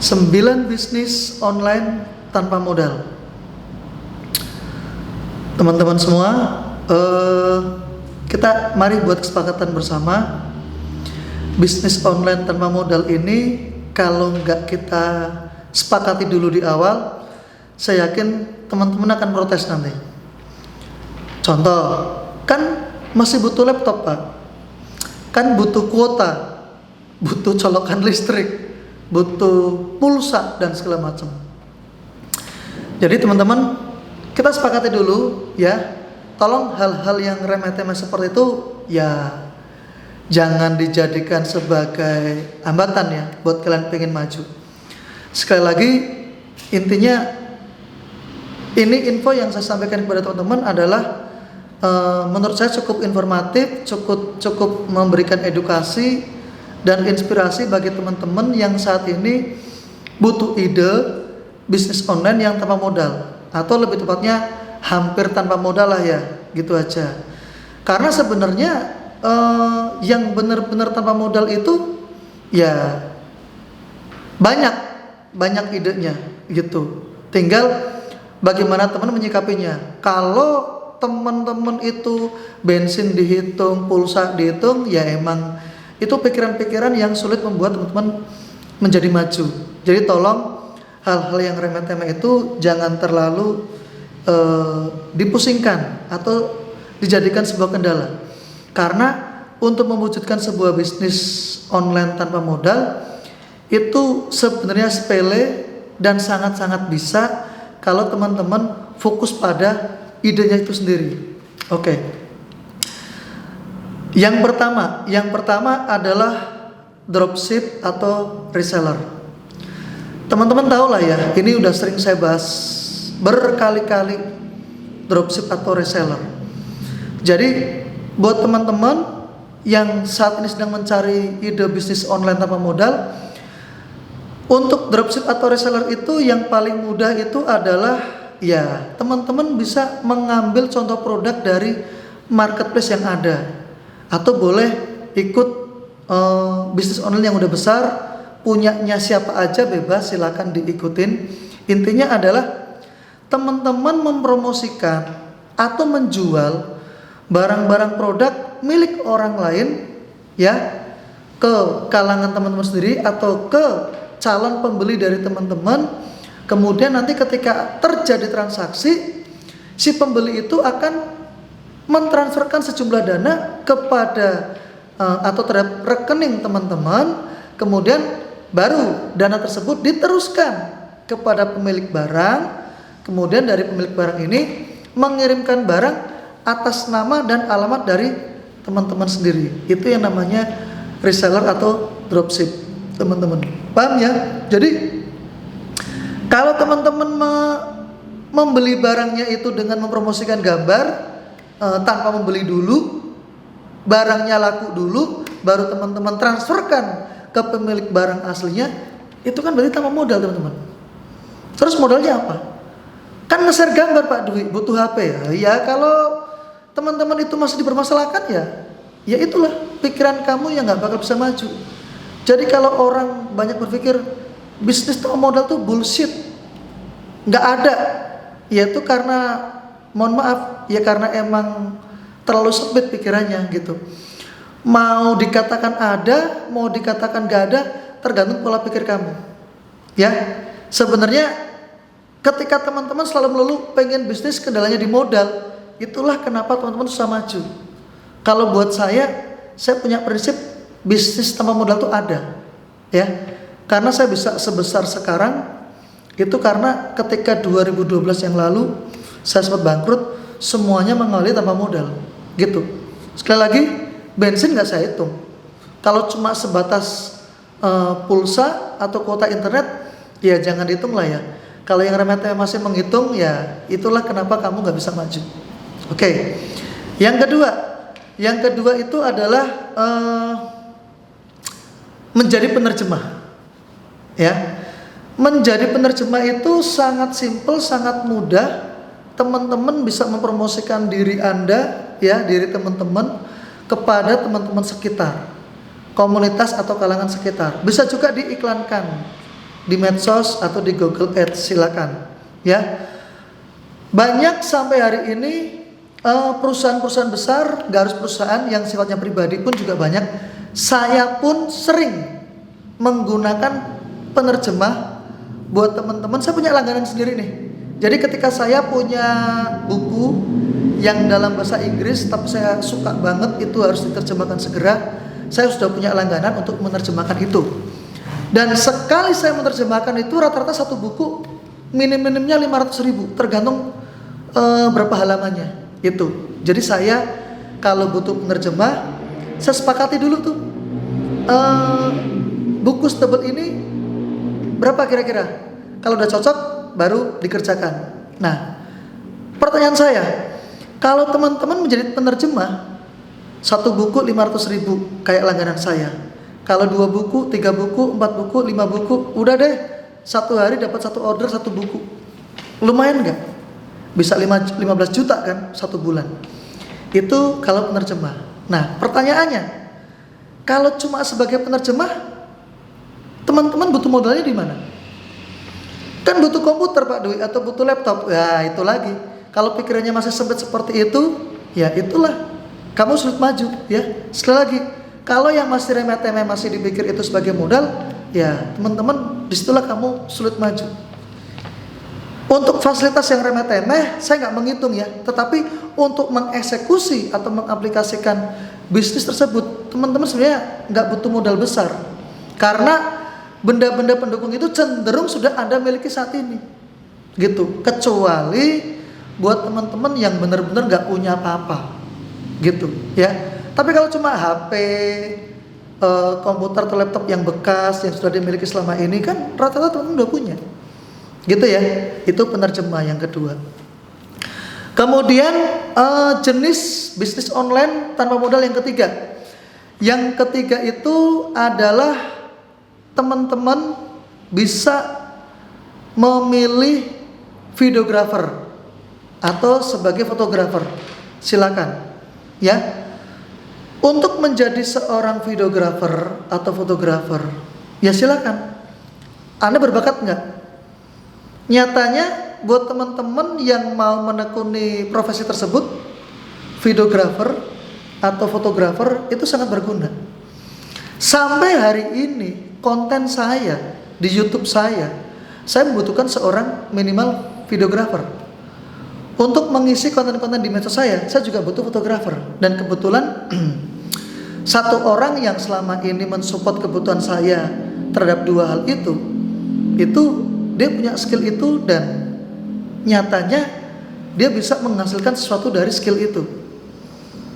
9 bisnis online tanpa modal. Teman-teman semua, kita mari buat kesepakatan bersama. Bisnis online tanpa modal ini kalau nggak kita sepakati dulu di awal, saya yakin teman-teman akan protes nanti. Contoh, kan masih butuh laptop Pak, kan butuh kuota, butuh colokan listrik, butuh pulsa dan segala macam. Jadi teman-teman, kita sepakati dulu ya. Tolong hal-hal yang remeh-temeh seperti itu ya jangan dijadikan sebagai hambatan ya buat kalian pengen maju. Sekali lagi, intinya ini info yang saya sampaikan kepada teman-teman adalah menurut saya cukup informatif, cukup memberikan edukasi dan inspirasi bagi teman-teman yang saat ini butuh ide bisnis online yang tanpa modal, atau lebih tepatnya hampir tanpa modal lah ya, gitu aja. Karena sebenarnya yang benar-benar tanpa modal itu ya banyak idenya gitu. Tinggal bagaimana teman menyikapinya. Kalau teman-teman itu bensin dihitung, pulsa dihitung, ya emang itu pikiran-pikiran yang sulit membuat teman-teman menjadi maju. Jadi tolong hal-hal yang remeh-temeh itu jangan terlalu dipusingkan atau dijadikan sebuah kendala. Karena untuk mewujudkan sebuah bisnis online tanpa modal itu sebenarnya sepele dan sangat-sangat bisa kalau teman-teman fokus pada idenya itu sendiri. Oke. Yang pertama adalah dropship atau reseller. Teman-teman tahu lah ya, ini udah sering saya bahas berkali-kali, dropship atau reseller. Jadi buat teman-teman yang saat ini sedang mencari ide bisnis online tanpa modal, untuk dropship atau reseller itu yang paling mudah itu adalah ya teman-teman bisa mengambil contoh produk dari marketplace yang ada, atau boleh ikut bisnis online yang udah besar, punyanya siapa aja bebas, silakan diikutin. Intinya adalah teman-teman mempromosikan atau menjual barang-barang produk milik orang lain ya ke kalangan teman-teman sendiri atau ke calon pembeli dari teman-teman. Kemudian nanti ketika terjadi transaksi, si pembeli itu akan mentransferkan sejumlah dana kepada atau terhadap rekening teman-teman. Kemudian baru dana tersebut diteruskan kepada pemilik barang. Kemudian dari pemilik barang ini mengirimkan barang atas nama dan alamat dari teman-teman sendiri. Itu yang namanya reseller atau dropship, teman-teman. Paham ya? Jadi kalau teman-teman membeli barangnya itu dengan mempromosikan gambar tanpa membeli dulu, barangnya laku dulu, baru teman-teman transferkan ke pemilik barang aslinya, itu kan berarti tanpa modal, teman-teman. Terus modalnya apa? Kan nge-share gambar Pak Dwi, butuh HP ya. Ya kalau teman-teman itu masih dipermasalahkan ya itulah pikiran kamu yang nggak bakal bisa maju. Jadi kalau orang banyak berpikir bisnis tanpa modal tuh bullshit, nggak ada, ya itu karena mohon maaf ya karena emang terlalu sempit pikirannya gitu. Mau dikatakan ada, mau dikatakan nggak ada, tergantung pola pikir kamu. Ya sebenarnya ketika teman-teman selalu melulu pengen bisnis kendalanya di modal, itulah kenapa teman-teman susah maju. Kalau buat saya punya prinsip bisnis tanpa modal itu ada, ya. Karena saya bisa sebesar sekarang itu karena ketika 2012 yang lalu saya sempat bangkrut, semuanya mengalir tanpa modal, gitu. Sekali lagi, bensin nggak saya hitung. Kalau cuma sebatas pulsa atau kuota internet, ya jangan dihitung lah ya. Kalau yang remeh-temeh masih menghitung, ya itulah kenapa kamu nggak bisa maju. Oke. Yang kedua itu adalah menjadi penerjemah. Ya. Menjadi penerjemah itu sangat simpel, sangat mudah. Teman-teman bisa mempromosikan diri Anda, ya, diri teman-teman kepada teman-teman sekitar, komunitas atau kalangan sekitar. Bisa juga diiklankan. di medsos atau di Google Ads, silakan ya. Banyak sampai hari ini perusahaan-perusahaan besar, nggak harus perusahaan, yang sifatnya pribadi pun juga banyak. Saya pun sering menggunakan penerjemah buat teman-teman. Saya punya langganan sendiri nih. Jadi ketika saya punya buku yang dalam bahasa Inggris tapi saya suka banget, itu harus diterjemahkan segera, saya sudah punya langganan untuk menerjemahkan itu. Dan sekali saya menerjemahkan itu rata-rata satu buku minim-minimnya 500.000, tergantung berapa halamannya itu. Jadi saya kalau butuh penerjemah, saya sepakati dulu tuh buku setebal ini berapa kira-kira. Kalau udah cocok baru dikerjakan. Nah, pertanyaan saya, kalau teman-teman menjadi penerjemah, satu buku 500.000 kayak langganan saya. Kalau 2 buku, 3 buku, 4 buku, 5 buku, udah deh, satu hari dapat satu order, satu buku. Lumayan nggak? Bisa 15 juta kan satu bulan. Itu kalau penerjemah. Nah, pertanyaannya, kalau cuma sebagai penerjemah, teman-teman butuh modalnya di mana? Kan butuh komputer Pak Dwi, atau butuh laptop. Ya itu lagi. Kalau pikirannya masih sempit seperti itu, ya itulah kamu sulit maju ya. Sekali lagi, kalau yang masih remeh-temeh masih dipikir itu sebagai modal, ya teman-teman disitulah kamu sulit maju. Untuk fasilitas yang remeh-temeh saya nggak menghitung ya, tetapi untuk mengeksekusi atau mengaplikasikan bisnis tersebut, teman-teman sebenarnya nggak butuh modal besar, karena benda-benda pendukung itu cenderung sudah Anda miliki saat ini, gitu. Kecuali buat teman-teman yang benar-benar nggak punya apa-apa, gitu ya. Tapi kalau cuma HP, komputer atau laptop yang bekas yang sudah dimiliki selama ini, kan rata-rata teman-teman udah punya, gitu ya. Itu penerjemah yang kedua. Kemudian jenis bisnis online tanpa modal yang ketiga. Yang ketiga itu adalah teman-teman bisa memilih videographer atau sebagai fotografer. Silakan ya. Untuk menjadi seorang videographer atau fotografer, ya silakan. Anda berbakat nggak? Nyatanya buat teman-teman yang mau menekuni profesi tersebut, videographer atau fotografer itu sangat berguna. Sampai hari ini konten saya di YouTube saya membutuhkan seorang minimal videographer. Untuk mengisi konten-konten di medsos saya juga butuh fotografer. Dan kebetulan satu orang yang selama ini mensupport kebutuhan saya terhadap dua hal itu dia punya skill itu, dan nyatanya dia bisa menghasilkan sesuatu dari skill itu.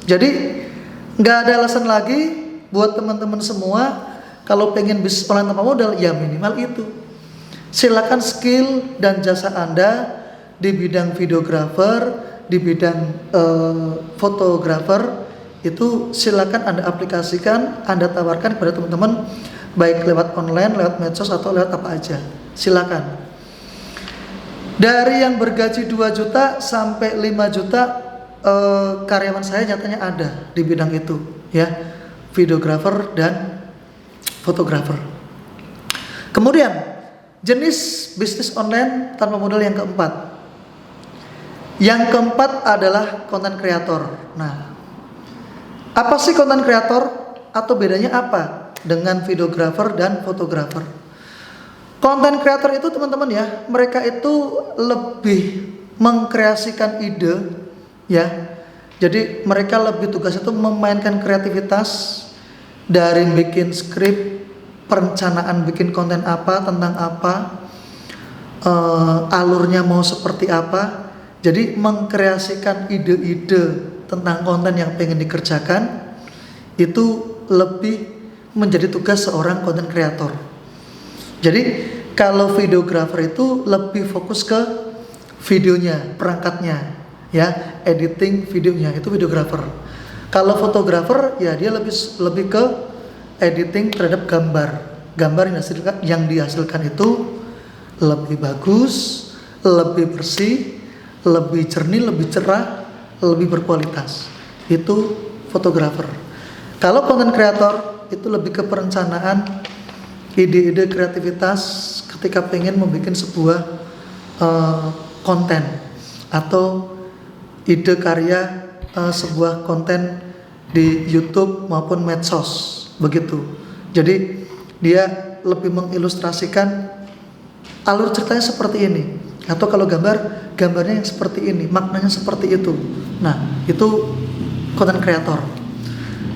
Jadi nggak ada alasan lagi buat teman-teman semua kalau pengen bisnis online tanpa modal, ya minimal itu. Silakan skill dan jasa Anda di bidang videographer, di bidang fotografer, itu silakan Anda aplikasikan, Anda tawarkan kepada teman-teman, baik lewat online, lewat medsos atau lewat apa aja. Silakan. Dari yang bergaji 2 juta sampai 5 juta karyawan saya nyatanya ada di bidang itu ya, videographer dan fotografer. Kemudian jenis bisnis online tanpa modal yang keempat. Yang keempat adalah konten kreator. Nah, apa sih konten kreator atau bedanya apa dengan videographer dan fotografer? Konten kreator itu teman-teman ya, mereka itu lebih mengkreasikan ide ya. Jadi mereka lebih tugas itu memainkan kreativitas dari bikin skrip, perencanaan bikin konten apa, tentang apa, alurnya mau seperti apa. Jadi mengkreasikan ide-ide tentang konten yang pengen dikerjakan itu lebih menjadi tugas seorang konten kreator. Jadi kalau videographer itu lebih fokus ke videonya, perangkatnya ya, editing videonya, itu videographer. Kalau fotografer ya dia lebih ke editing terhadap gambar yang dihasilkan itu lebih bagus, lebih bersih, lebih jernih, lebih cerah, lebih berkualitas. Itu fotografer. Kalau konten kreator itu lebih ke perencanaan, ide-ide kreativitas, ketika pengen membuat sebuah konten atau ide karya sebuah konten di YouTube maupun medsos begitu. Jadi dia lebih mengilustrasikan alur ceritanya seperti ini, atau kalau gambarnya yang seperti ini, maknanya seperti itu. Nah, itu content creator.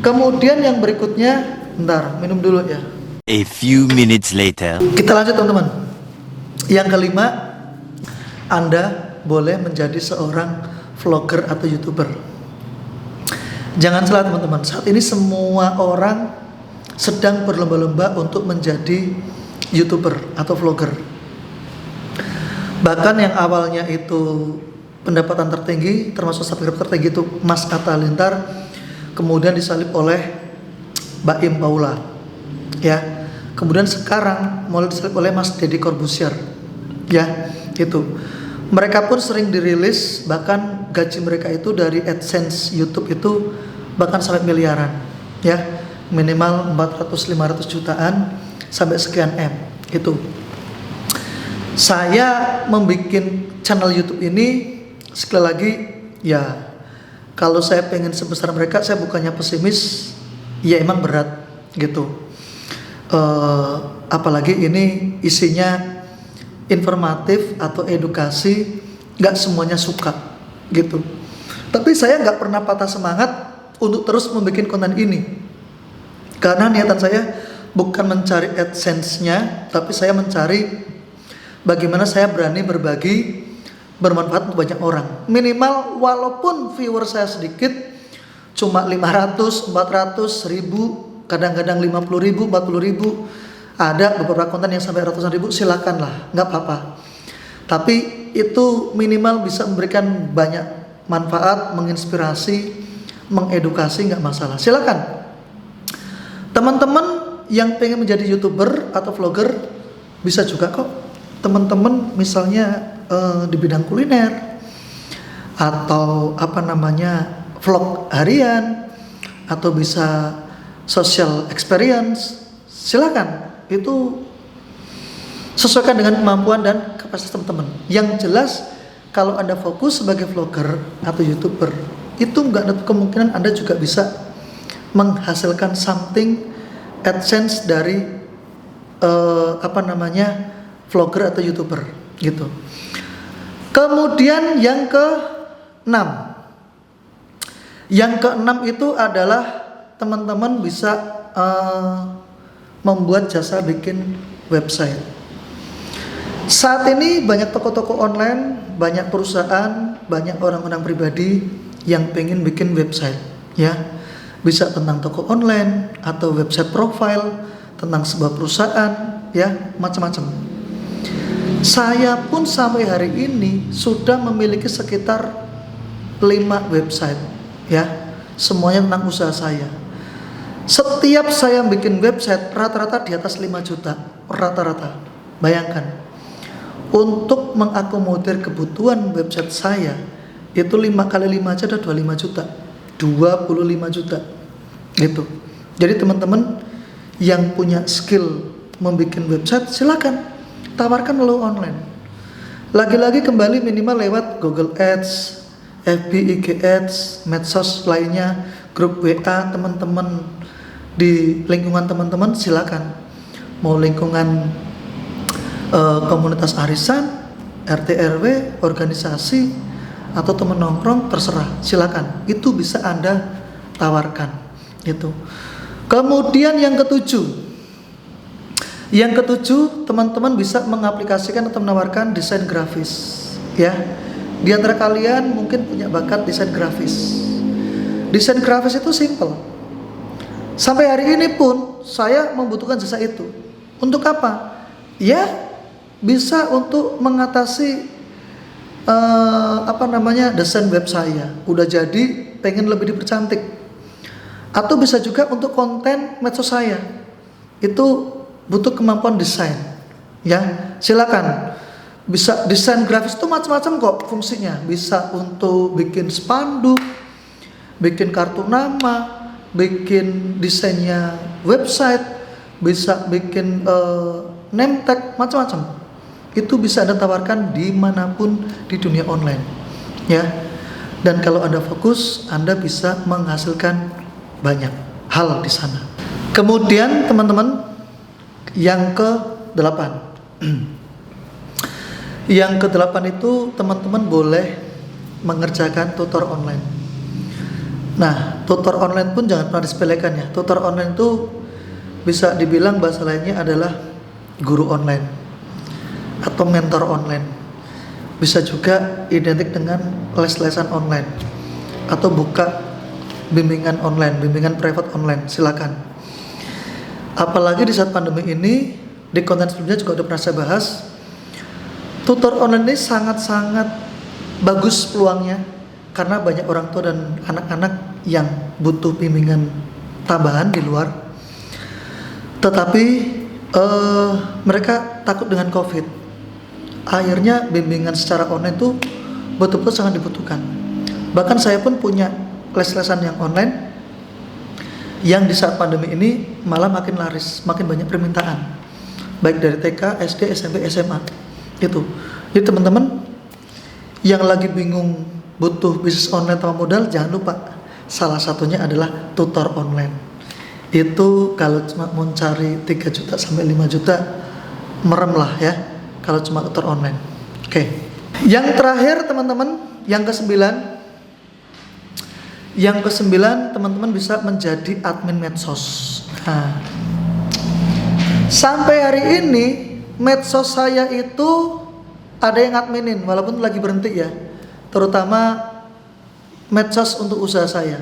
Kemudian yang berikutnya, bentar, minum dulu ya. A few minutes later. Kita lanjut teman-teman. Yang kelima, Anda boleh menjadi seorang vlogger atau YouTuber. Jangan salah teman-teman, saat ini semua orang sedang berlomba-lomba untuk menjadi YouTuber atau vlogger. Bahkan yang awalnya itu pendapatan tertinggi, termasuk subscriber tertinggi itu Mas Atta Halilintar, kemudian disalib oleh Baim Paula, ya. Kemudian sekarang mulai disalib oleh Mas Deddy Corbuzier, ya. Itu. Mereka pun sering dirilis, bahkan gaji mereka itu dari AdSense YouTube itu bahkan sampai miliaran, ya. Minimal 400-500 jutaan sampai sekian M itu. Saya membuat channel YouTube ini sekali lagi ya, kalau saya pengen sebesar mereka, saya bukannya pesimis, ya emang berat gitu. Apalagi ini isinya informatif atau edukasi, nggak semuanya suka gitu. Tapi saya nggak pernah patah semangat untuk terus membuat konten ini. Karena niatan saya bukan mencari AdSense-nya, tapi saya mencari bagaimana saya berani berbagi, bermanfaat untuk banyak orang. Minimal walaupun viewer saya sedikit, cuma 500, 400, 1000, kadang-kadang 50.000, 40.000. Ada beberapa konten yang sampai ratusan ribu, silakanlah, nggak apa-apa. Tapi itu minimal bisa memberikan banyak manfaat, menginspirasi, mengedukasi, nggak masalah. Silakan. Teman-teman yang pengen menjadi YouTuber atau vlogger bisa juga kok. Teman-teman misalnya di bidang kuliner atau vlog harian atau bisa social experience, silakan. Itu sesuaikan dengan kemampuan dan kapasitas teman-teman. Yang jelas kalau Anda fokus sebagai vlogger atau YouTuber, itu nggak ada kemungkinan Anda juga bisa menghasilkan something AdSense dari vlogger atau YouTuber gitu. Kemudian yang keenam. Yang keenam itu adalah teman-teman bisa membuat jasa bikin website. Saat ini banyak toko-toko online, banyak perusahaan, banyak orang-orang pribadi yang pengen bikin website, ya. Bisa tentang toko online atau website profile, tentang sebuah perusahaan, ya, macam-macam. Saya pun sampai hari ini sudah memiliki sekitar 5 website, ya. Semuanya tentang usaha saya. Setiap saya bikin website rata-rata di atas 5 juta, rata-rata. Bayangkan. Untuk mengakomodir kebutuhan website saya, itu 5 kali 5 aja udah 25 juta. 25 juta gitu. Jadi teman-teman yang punya skill membuat website, silakan tawarkan melalui online. Lagi-lagi kembali minimal lewat Google Ads, FB, IG Ads, medsos lainnya, grup WA teman-teman di lingkungan teman-teman, silakan. Mau lingkungan komunitas arisan, RT RW, organisasi atau teman nongkrong, terserah, silakan. Itu bisa Anda tawarkan itu. Kemudian yang ketujuh, teman-teman bisa mengaplikasikan atau menawarkan desain grafis, ya. Di antara kalian mungkin punya bakat desain grafis. Desain grafis itu simple. Sampai hari ini pun saya membutuhkan jasa itu. Untuk apa? Ya, bisa untuk mengatasi desain web saya udah jadi, pengen lebih dipercantik, atau bisa juga untuk konten medsos saya itu butuh kemampuan desain, ya. Silakan. Bisa desain grafis itu macam-macam kok fungsinya. Bisa untuk bikin spanduk, bikin kartu nama, bikin desainnya website, bisa bikin name tag, macam-macam. Itu bisa Anda tawarkan dimanapun di dunia online, ya. Dan kalau Anda fokus, Anda bisa menghasilkan banyak hal di sana. Kemudian teman-teman, yang ke-8. Yang ke-8 itu teman-teman boleh mengerjakan tutor online. Nah, tutor online pun jangan pernah disepelekan ya. Tutor online itu bisa dibilang bahasa lainnya adalah guru online atau mentor online. Bisa juga identik dengan les-lesan online atau buka bimbingan online, bimbingan private online, silakan. Apalagi di saat pandemi ini, di konten sebelumnya juga udah pernah saya bahas, tutor online ini sangat-sangat bagus peluangnya karena banyak orang tua dan anak-anak yang butuh bimbingan tambahan di luar. Tetapi mereka takut dengan COVID. Akhirnya bimbingan secara online itu betul-betul sangat dibutuhkan. Bahkan saya pun punya les-lesan yang online yang di saat pandemi ini malah makin laris, makin banyak permintaan, baik dari TK, SD, SMP, SMA. Itu. Jadi teman-teman yang lagi bingung butuh bisnis online tanpa modal, jangan lupa salah satunya adalah tutor online. Itu kalau cuma mau cari 3 juta sampai 5 juta, merem lah ya kalau cuma tutor online. Oke. Yang terakhir teman-teman, yang ke-9. Yang ke-9 teman-teman bisa menjadi admin medsos. Nah, sampai hari ini medsos saya itu ada yang adminin walaupun lagi berhenti ya, terutama medsos untuk usaha saya.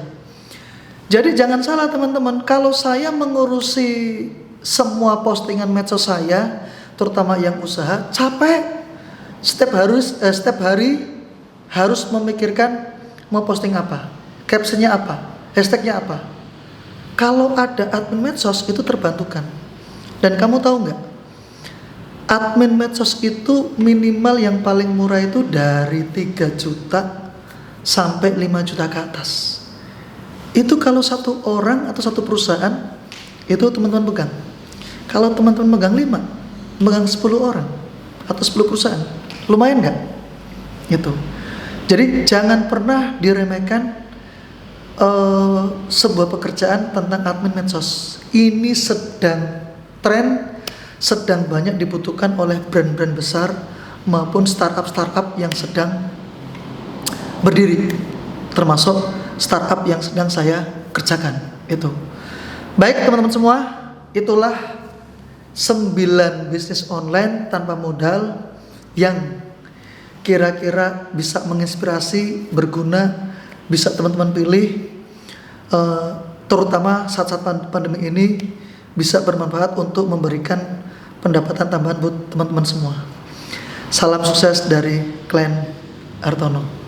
Jadi jangan salah teman-teman, kalau saya mengurusi semua postingan medsos saya, terutama yang usaha, capek. Setiap hari harus memikirkan mau posting apa, captionnya apa, hashtagnya apa. Kalau ada admin medsos itu terbantukan. Dan kamu tahu nggak? Admin medsos itu minimal yang paling murah itu dari 3 juta sampai 5 juta ke atas. Itu kalau satu orang atau satu perusahaan itu teman-teman pegang. Kalau teman-teman megang 5, megang 10 orang atau 10 perusahaan, lumayan nggak? Gitu. Jadi jangan pernah diremehkan sebuah pekerjaan tentang admin medsos. Ini sedang tren, sedang banyak dibutuhkan oleh brand-brand besar maupun startup-startup yang sedang berdiri, termasuk startup yang sedang saya kerjakan. Itu. Baik teman-teman semua, itulah 9 bisnis online tanpa modal yang kira-kira bisa menginspirasi, berguna, bisa teman-teman pilih, terutama saat-saat pandemi ini bisa bermanfaat untuk memberikan pendapatan tambahan buat teman-teman semua. Salam sukses dari Klen Artono.